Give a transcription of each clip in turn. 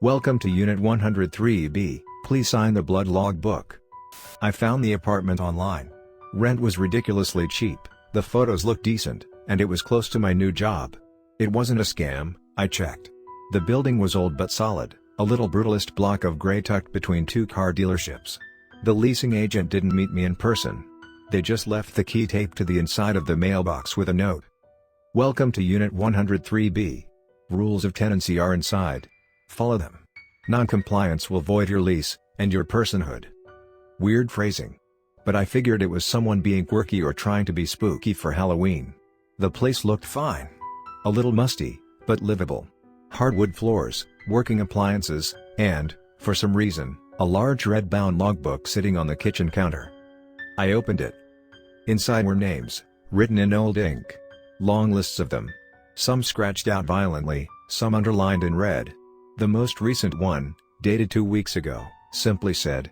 Welcome to Unit 103B, please sign the blood logbook. I found the apartment online. Rent was ridiculously cheap, the photos looked decent, and it was close to my new job. It wasn't a scam, I checked. The building was old but solid, a little brutalist block of grey tucked between two car dealerships. The leasing agent didn't meet me in person. They just left the key taped to the inside of the mailbox with a note. Welcome to Unit 103B. Rules of tenancy are inside. Follow them. Non-compliance will void your lease, and your personhood. Weird phrasing. But I figured it was someone being quirky or trying to be spooky for Halloween. The place looked fine. A little musty, but livable. Hardwood floors, working appliances, and, for some reason, a large red-bound logbook sitting on the kitchen counter. I opened it. Inside were names, written in old ink. Long lists of them. Some scratched out violently, some underlined in red. The most recent one, dated 2 weeks ago, simply said,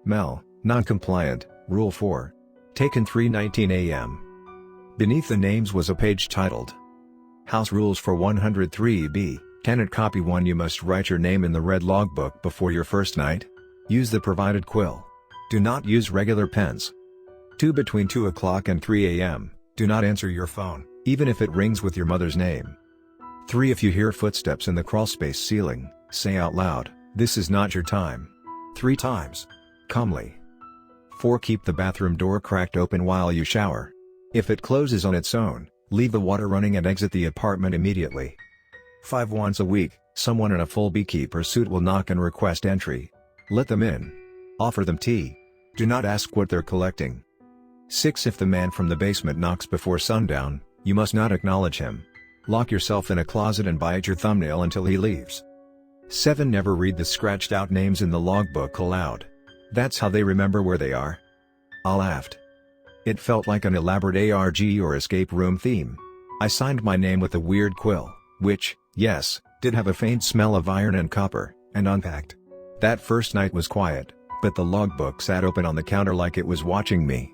Mel, non-compliant, Rule 4. Taken 3:19 a.m. Beneath the names was a page titled, House Rules for 103B, Tenant Copy 1. You must write your name in the red logbook before your first night. Use the provided quill. Do not use regular pens. 2. Between 2 o'clock and 3 a.m., do not answer your phone, even if it rings with your mother's name. 3. If you hear footsteps in the crawlspace ceiling, say out loud, this is not your time. 3 times. Calmly. 4. Keep the bathroom door cracked open while you shower. If it closes on its own, leave the water running and exit the apartment immediately. 5. Once a week, someone in a full beekeeper suit will knock and request entry. Let them in. Offer them tea. Do not ask what they're collecting. 6. If the man from the basement knocks before sundown, you must not acknowledge him. Lock yourself in a closet and bite your thumbnail until he leaves. 7. Never read the scratched out names in the logbook aloud. That's how they remember where they are. I laughed. It felt like an elaborate ARG or escape room theme. I signed my name with a weird quill, which, yes, did have a faint smell of iron and copper, and unpacked. That first night was quiet, but the logbook sat open on the counter like it was watching me.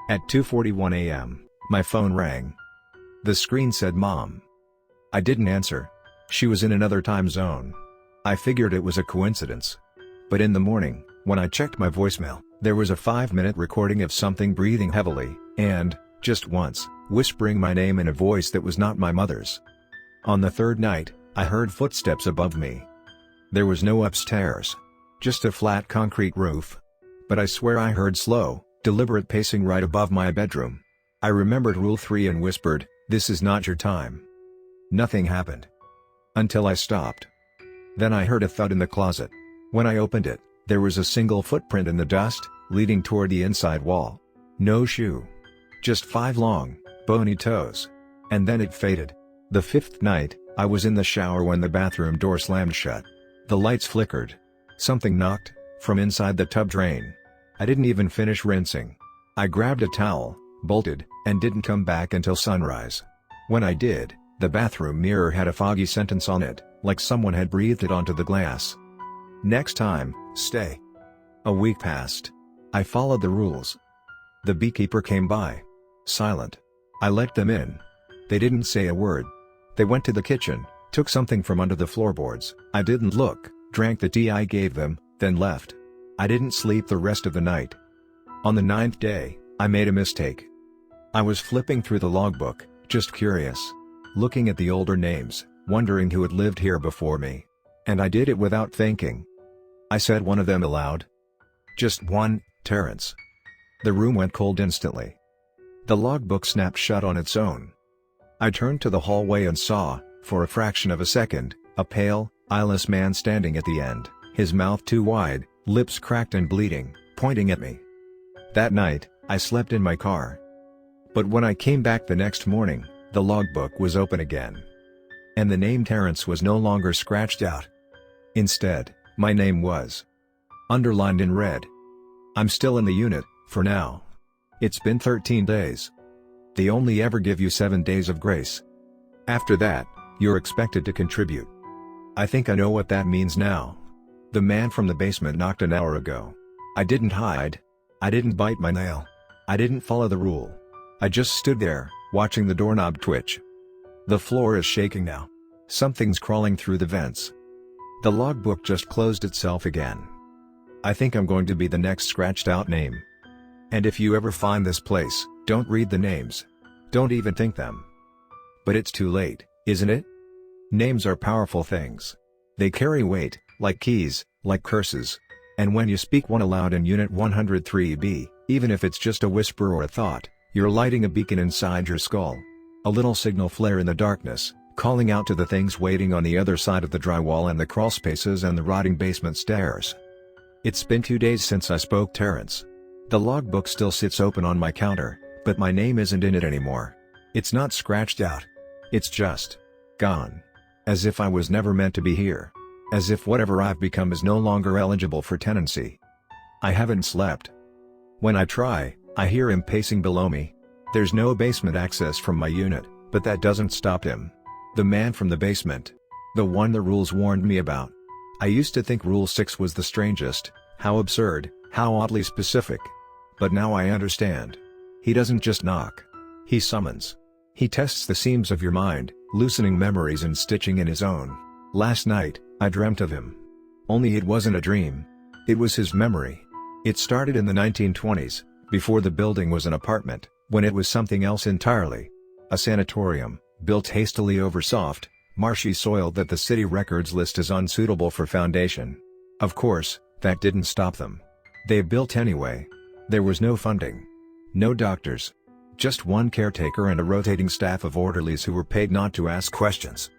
At 2:41 a.m., my phone rang. The screen said Mom. I didn't answer. She was in another time zone. I figured it was a coincidence. But in the morning, when I checked my voicemail, there was a 5-minute recording of something breathing heavily, and, just once, whispering my name in a voice that was not my mother's. On the third night, I heard footsteps above me. There was no upstairs. Just a flat concrete roof. But I swear I heard slow, deliberate pacing right above my bedroom. I remembered Rule 3 and whispered, this is not your time. Nothing happened. Until I stopped. Then I heard a thud in the closet. When I opened it, there was a single footprint in the dust, leading toward the inside wall. No shoe. Just 5 long, bony toes. And then it faded. The 5th night, I was in the shower when the bathroom door slammed shut. The lights flickered. Something knocked, from inside the tub drain. I didn't even finish rinsing. I grabbed a towel, bolted, and didn't come back until sunrise. When I did, the bathroom mirror had a foggy sentence on it, like someone had breathed it onto the glass. Next time, stay. A week passed. I followed the rules. The beekeeper came by. Silent. I let them in. They didn't say a word. They went to the kitchen, took something from under the floorboards. I didn't look, drank the tea I gave them, then left. I didn't sleep the rest of the night. On the 9th day, I made a mistake. I was flipping through the logbook, just curious. Looking at the older names, wondering who had lived here before me. And I did it without thinking. I said one of them aloud. Just one, Terrence. The room went cold instantly. The logbook snapped shut on its own. I turned to the hallway and saw, for a fraction of a second, a pale, eyeless man standing at the end, his mouth too wide, lips cracked and bleeding, pointing at me. That night, I slept in my car. But when I came back the next morning, the logbook was open again. And the name Terrence was no longer scratched out. Instead, my name was underlined in red. I'm still in the unit, for now. It's been 13 days. They only ever give you 7 days of grace. After that, you're expected to contribute. I think I know what that means now. The man from the basement knocked an hour ago. I didn't hide. I didn't bite my nail. I didn't follow the rule. I just stood there, watching the doorknob twitch. The floor is shaking now. Something's crawling through the vents. The logbook just closed itself again. I think I'm going to be the next scratched out name. And if you ever find this place, don't read the names. Don't even think them. But it's too late, isn't it? Names are powerful things. They carry weight, like keys, like curses. And when you speak one aloud in Unit 103B, even if it's just a whisper or a thought, you're lighting a beacon inside your skull. A little signal flare in the darkness, calling out to the things waiting on the other side of the drywall and the crawl spaces and the rotting basement stairs. It's been 2 days since I spoke Terrence. The logbook still sits open on my counter, but my name isn't in it anymore. It's not scratched out. It's just gone. As if I was never meant to be here. As if whatever I've become is no longer eligible for tenancy. I haven't slept. When I try, I hear him pacing below me. There's no basement access from my unit, but that doesn't stop him. The man from the basement. The one the rules warned me about. I used to think Rule 6 was the strangest, how absurd, how oddly specific. But now I understand. He doesn't just knock. He summons. He tests the seams of your mind, loosening memories and stitching in his own. Last night, I dreamt of him. Only it wasn't a dream. It was his memory. It started in the 1920s, before the building was an apartment, when it was something else entirely. A sanatorium, built hastily over soft, marshy soil that the city records list as unsuitable for foundation. Of course, that didn't stop them. They built anyway. There was no funding. No doctors. Just one caretaker and a rotating staff of orderlies who were paid not to ask questions.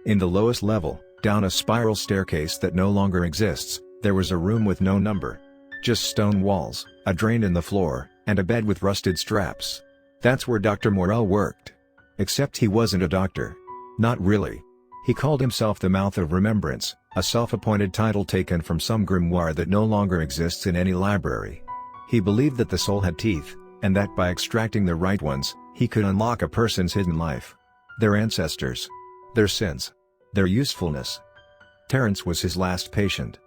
In the lowest level, down a spiral staircase that no longer exists, there was a room with no number. Just stone walls, a drain in the floor, and a bed with rusted straps. That's where Dr. Morell worked. Except he wasn't a doctor. Not really. He called himself the Mouth of Remembrance, a self-appointed title taken from some grimoire that no longer exists in any library. He believed that the soul had teeth, and that by extracting the right ones, he could unlock a person's hidden life. Their ancestors. Their sins. Their usefulness. Terrence was his last patient.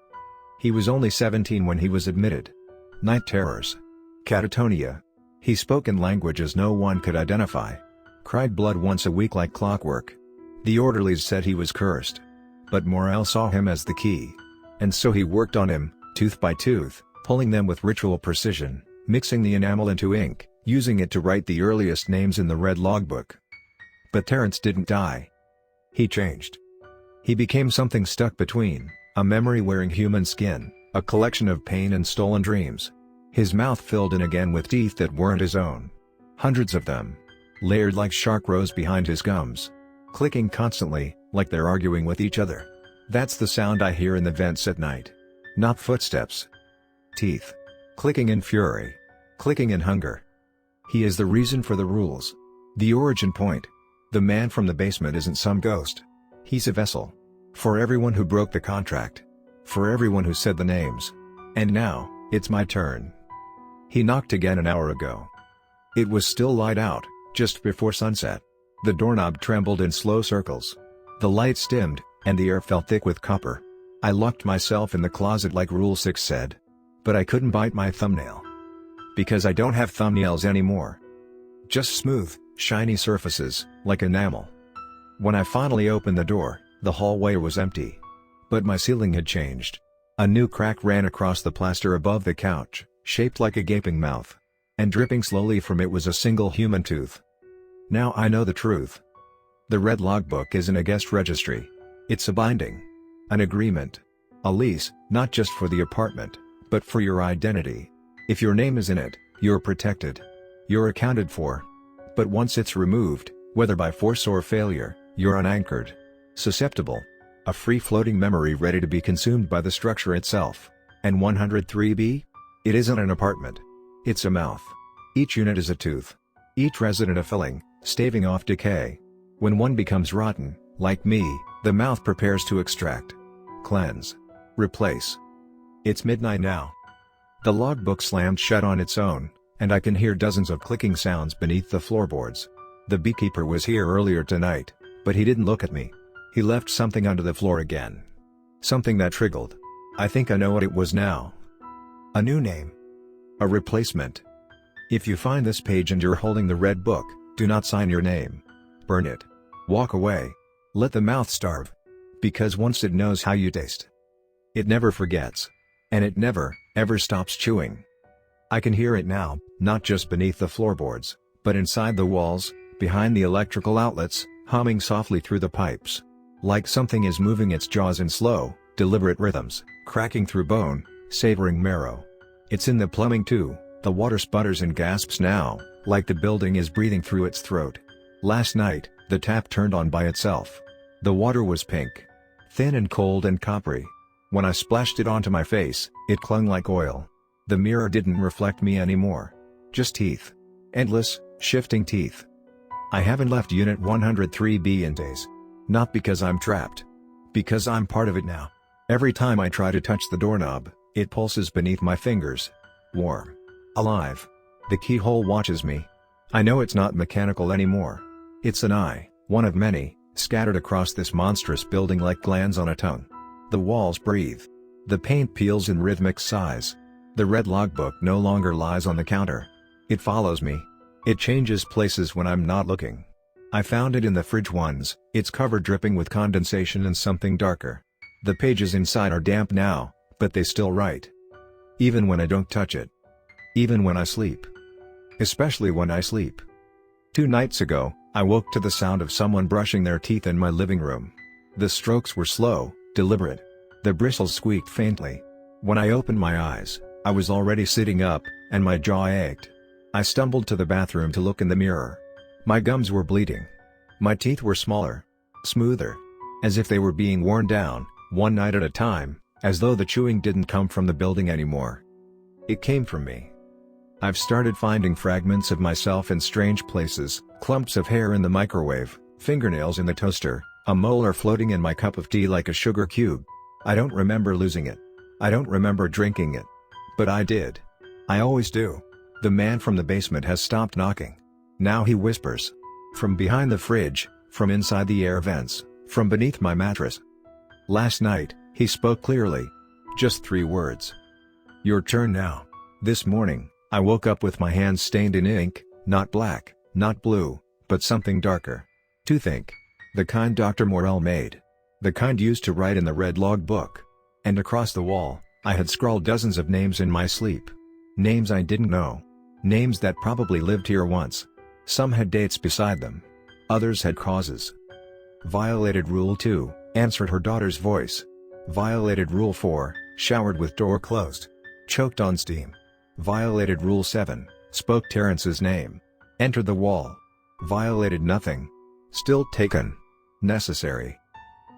He was only 17 when he was admitted. Night terrors. Catatonia. He spoke in languages no one could identify. Cried blood once a week like clockwork. The orderlies said he was cursed. But Morell saw him as the key. And so he worked on him, tooth by tooth, pulling them with ritual precision, mixing the enamel into ink, using it to write the earliest names in the red logbook. But Terrence didn't die. He changed. He became something stuck between, a memory wearing human skin, a collection of pain and stolen dreams. His mouth filled in again with teeth that weren't his own. Hundreds of them. Layered like shark rows behind his gums. Clicking constantly, like they're arguing with each other. That's the sound I hear in the vents at night. Not footsteps. Teeth. Clicking in fury. Clicking in hunger. He is the reason for the rules. The origin point. The man from the basement isn't some ghost. He's a vessel. For everyone who broke the contract. For everyone who said the names. And now, it's my turn. He knocked again an hour ago. It was still light out, just before sunset. The doorknob trembled in slow circles. The lights dimmed, and the air felt thick with copper. I locked myself in the closet like Rule 6 said. But I couldn't bite my thumbnail. Because I don't have thumbnails anymore. Just smooth, shiny surfaces, like enamel. When I finally opened the door, the hallway was empty. But my ceiling had changed. A new crack ran across the plaster above the couch, shaped like a gaping mouth. And dripping slowly from it was a single human tooth. Now I know the truth. The red logbook isn't a guest registry. It's a binding. An agreement. A lease, not just for the apartment, but for your identity. If your name is in it, you're protected. You're accounted for. But once it's removed, whether by force or failure, you're unanchored. Susceptible. A free-floating memory ready to be consumed by the structure itself. And 103B? It isn't an apartment. It's a mouth. Each unit is a tooth. Each resident a filling, staving off decay. When one becomes rotten, like me, the mouth prepares to extract. Cleanse. Replace. It's midnight now. The logbook slammed shut on its own, and I can hear dozens of clicking sounds beneath the floorboards. The beekeeper was here earlier tonight, but he didn't look at me. He left something under the floor again. Something that triggered. I think I know what it was now. A new name. A replacement. If you find this page and you're holding the red book, do not sign your name. Burn it. Walk away. Let the mouth starve. Because once it knows how you taste, it never forgets. And it never, ever stops chewing. I can hear it now, not just beneath the floorboards, but inside the walls, behind the electrical outlets, humming softly through the pipes. Like something is moving its jaws in slow, deliberate rhythms, cracking through bone, savoring marrow. It's in the plumbing too, the water sputters and gasps now, like the building is breathing through its throat. Last night, the tap turned on by itself. The water was pink. Thin and cold and coppery. When I splashed it onto my face, it clung like oil. The mirror didn't reflect me anymore. Just teeth. Endless, shifting teeth. I haven't left Unit 103B in days. Not because I'm trapped. Because I'm part of it now. Every time I try to touch the doorknob, it pulses beneath my fingers. Warm. Alive. The keyhole watches me. I know it's not mechanical anymore. It's an eye, one of many, scattered across this monstrous building like glands on a tongue. The walls breathe. The paint peels in rhythmic sighs. The red logbook no longer lies on the counter. It follows me. It changes places when I'm not looking. I found it in the fridge once, its cover dripping with condensation and something darker. The pages inside are damp now, but they still write. Even when I don't touch it. Even when I sleep. Especially when I sleep. 2 nights ago, I woke to the sound of someone brushing their teeth in my living room. The strokes were slow, deliberate. The bristles squeaked faintly. When I opened my eyes, I was already sitting up, and my jaw ached. I stumbled to the bathroom to look in the mirror. My gums were bleeding. My teeth were smaller. Smoother. As if they were being worn down, one night at a time, as though the chewing didn't come from the building anymore. It came from me. I've started finding fragments of myself in strange places, clumps of hair in the microwave, fingernails in the toaster, a molar floating in my cup of tea like a sugar cube. I don't remember losing it. I don't remember drinking it. But I did. I always do. The man from the basement has stopped knocking. Now he whispers. From behind the fridge, from inside the air vents, from beneath my mattress. Last night, he spoke clearly. Just 3 words. Your turn now. This morning, I woke up with my hands stained in ink, not black, not blue, but something darker. To think. The kind Dr. Morell made. The kind used to write in the red logbook. And across the wall, I had scrawled dozens of names in my sleep. Names I didn't know. Names that probably lived here once. Some had dates beside them. Others had causes. Violated Rule 2, answered her daughter's voice. Violated Rule 4, showered with door closed. Choked on steam. Violated Rule 7, spoke Terrence's name. Entered the wall. Violated nothing. Still taken. Necessary.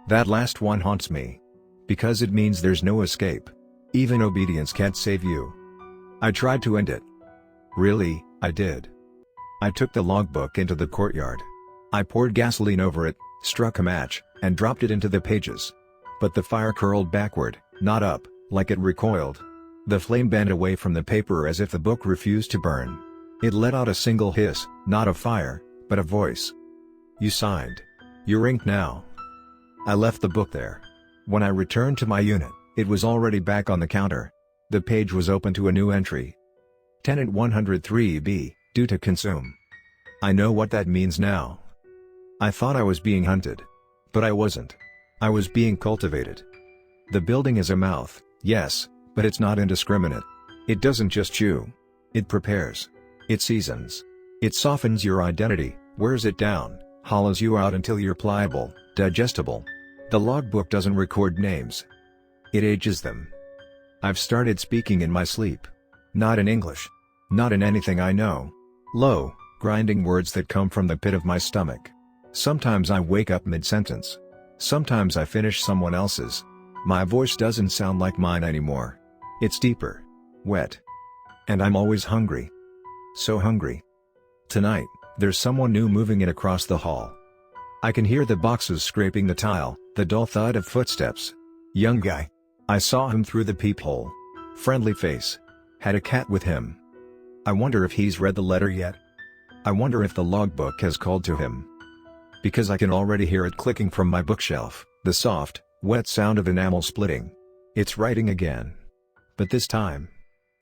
That last one haunts me. Because it means there's no escape. Even obedience can't save you. I tried to end it. Really, I did. I took the logbook into the courtyard. I poured gasoline over it, struck a match, and dropped it into the pages. But the fire curled backward, not up, like it recoiled. The flame bent away from the paper as if the book refused to burn. It let out a single hiss, not of fire, but a voice. You signed. You're inked now. I left the book there. When I returned to my unit, it was already back on the counter. The page was open to a new entry. Tenant 103B, due to consume. I know what that means now. I thought I was being hunted. But I wasn't. I was being cultivated. The building is a mouth, yes, but it's not indiscriminate. It doesn't just chew. It prepares. It seasons. It softens your identity, wears it down, hollows you out until you're pliable, digestible. The logbook doesn't record names. It ages them. I've started speaking in my sleep. Not in English. Not in anything I know. Low, grinding words that come from the pit of my stomach. Sometimes I wake up mid-sentence. Sometimes I finish someone else's. My voice doesn't sound like mine anymore. It's deeper. Wet. And I'm always hungry. So hungry. Tonight, there's someone new moving in across the hall. I can hear the boxes scraping the tile, the dull thud of footsteps. Young guy. I saw him through the peephole. Friendly face. Had a cat with him. I wonder if he's read the letter yet. I wonder if the logbook has called to him. Because I can already hear it clicking from my bookshelf, the soft, wet sound of enamel splitting. It's writing again. But this time,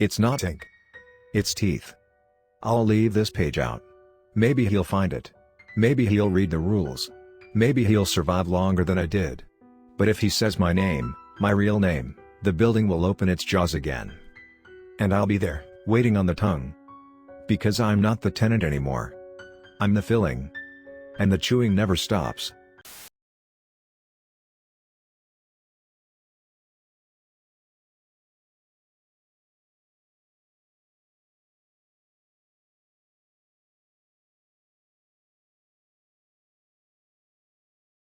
it's not ink. It's teeth. I'll leave this page out. Maybe he'll find it. Maybe he'll read the rules. Maybe he'll survive longer than I did. But if he says my name, my real name, the building will open its jaws again. And I'll be there, waiting on the tongue. Because I'm not the tenant anymore. I'm the filling. And the chewing never stops.